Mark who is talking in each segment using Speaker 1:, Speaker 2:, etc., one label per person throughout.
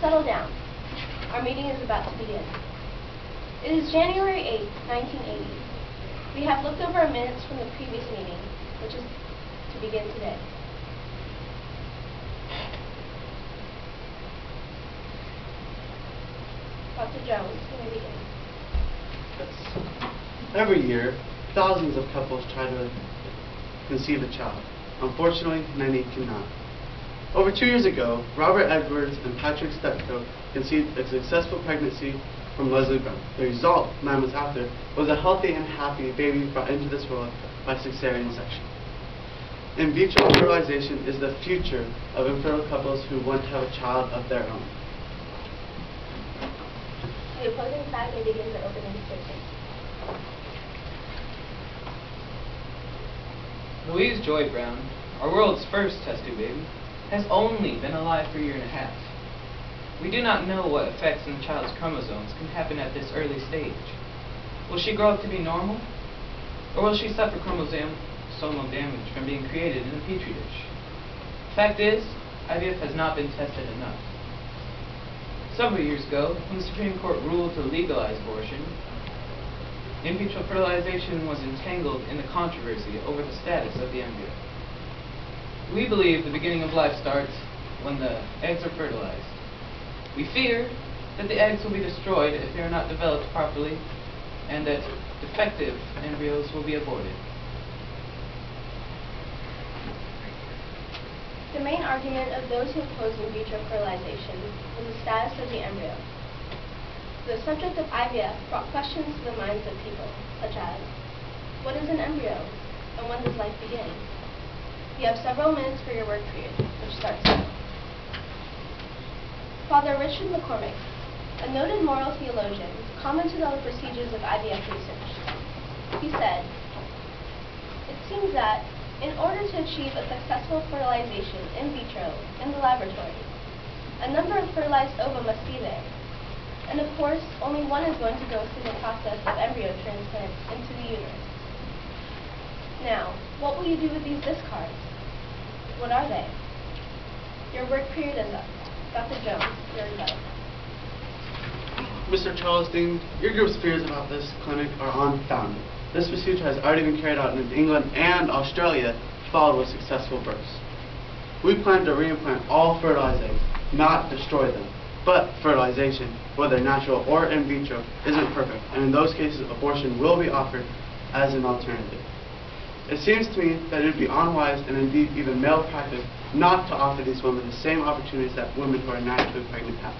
Speaker 1: Settle down. Our meeting is about to begin. It is January 8, 1980. We have looked over our minutes from the previous meeting, which is to begin today. Dr. Jones, you may begin.
Speaker 2: Yes. Every year, thousands of couples try to conceive a child. Unfortunately, many cannot. Over 2 years ago, Robert Edwards and Patrick Stepko conceived a successful pregnancy from Leslie Brown. The result, 9 months after, was a healthy and happy baby brought into this world by cesarean section. In vitro fertilization is the future of infertile couples who want to have a child of their own.
Speaker 1: The opposing side may begin the opening statement.
Speaker 3: Louise Joy Brown, our world's first test tube baby, has only been alive for a year and a half. We do not know what effects in the child's chromosomes can happen at this early stage. Will she grow up to be normal? Or will she suffer chromosomal damage from being created in a petri dish? Fact is, IBF has not been tested enough. Several years ago, when the Supreme Court ruled to legalize abortion, in vitro fertilization was entangled in the controversy over the status of the embryo. We believe the beginning of life starts when the eggs are fertilized. We fear that the eggs will be destroyed if they are not developed properly, and that defective embryos will be aborted.
Speaker 1: The main argument of those who oppose in vitro fertilization was the status of the embryo. The subject of IVF brought questions to the minds of people, such as, what is an embryo, and when does life begin? You have several minutes for your work period, which starts now. Father Richard McCormick, a noted moral theologian, commented on the procedures of IVF research. He said, "It seems that, in order to achieve a successful fertilization in vitro in the laboratory, a number of fertilized ova must be there. And of course, only one is going to go through the process of embryo transplant into the uterus. Now, what will you do with these discards? What are they? Your work period is up. Dr. Jones, your rebuttal."
Speaker 2: Mr. Charles Dean, your group's fears about this clinic are unfounded. This procedure has already been carried out in England and Australia, followed with successful births. We plan to reimplant all fertilized eggs, not destroy them. But fertilization, whether natural or in vitro, isn't perfect, and in those cases, abortion will be offered as an alternative. It seems to me that it would be unwise and indeed even malpractice not to offer these women the same opportunities that women who are naturally pregnant have.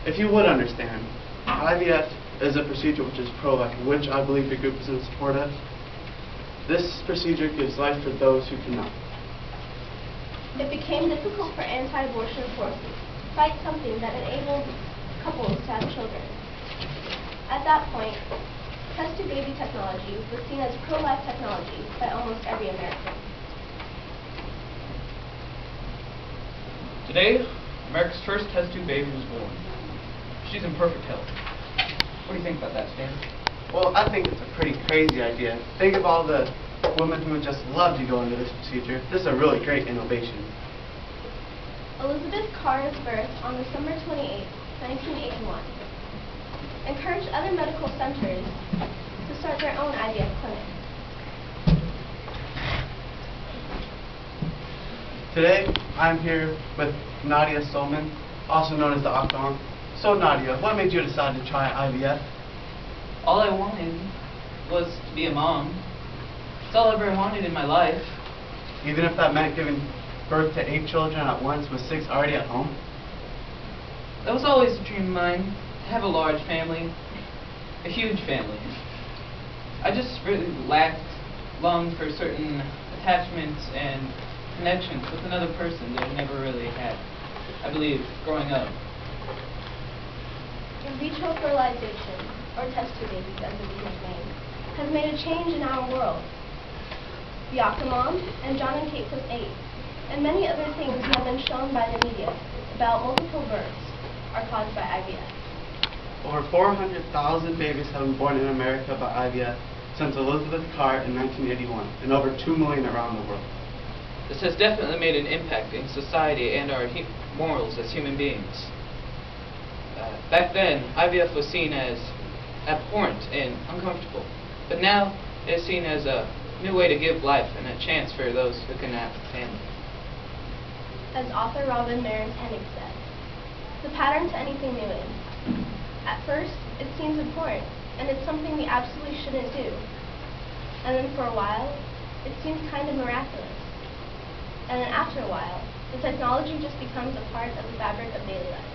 Speaker 2: If you would understand, IVF is a procedure which is pro-life, which I believe your group is in support of. This procedure gives life for those who cannot.
Speaker 1: It became difficult for anti-abortion forces to fight something that enabled couples to have children. At that point, test-tube baby technology was seen as pro-life technology by almost every American.
Speaker 3: Today, America's first test tube baby was born. She's in perfect health. What do you think about that, Stan?
Speaker 2: Well, I think it's a pretty crazy idea. Think of all the women who would just love to go into this procedure. This is a really great innovation.
Speaker 1: Elizabeth Carr's birth on December 28, 1981, encouraged other medical centers to start their own IVF clinic.
Speaker 2: Today, I'm here with Nadia Solman, also known as the Octon. So Nadia, what made you decide to try IVF?
Speaker 3: All I wanted was to be a mom. It's all I ever wanted in my life.
Speaker 2: Even if that meant giving birth to 8 children at once with 6 already at home?
Speaker 3: That was always a dream of mine, to have a large family, a huge family. I just really longed for certain attachments and connections with another person that I never really had, I believe, growing up.
Speaker 1: In vitro fertilization, or test-tube babies as it is nicknamed, has made a change in our world. The Octomom and John and Kate +8, and many other things have been shown by the media about multiple births are caused by IVF.
Speaker 2: Over 400,000 babies have been born in America by IVF since Elizabeth Carr in 1981, and over 2 million around the world.
Speaker 3: This has definitely made an impact in society and our morals as human beings. Back then, IVF was seen as abhorrent and uncomfortable, but now it is seen as a new way to give life and a chance for those who cannot have a family.
Speaker 1: As author Robin Marins Hennig said, the pattern to anything new is, at first, it seems abhorrent, and it's something we absolutely shouldn't do. And then for a while, it seems kind of miraculous. And then after a while, the technology just becomes a part of the fabric of daily life.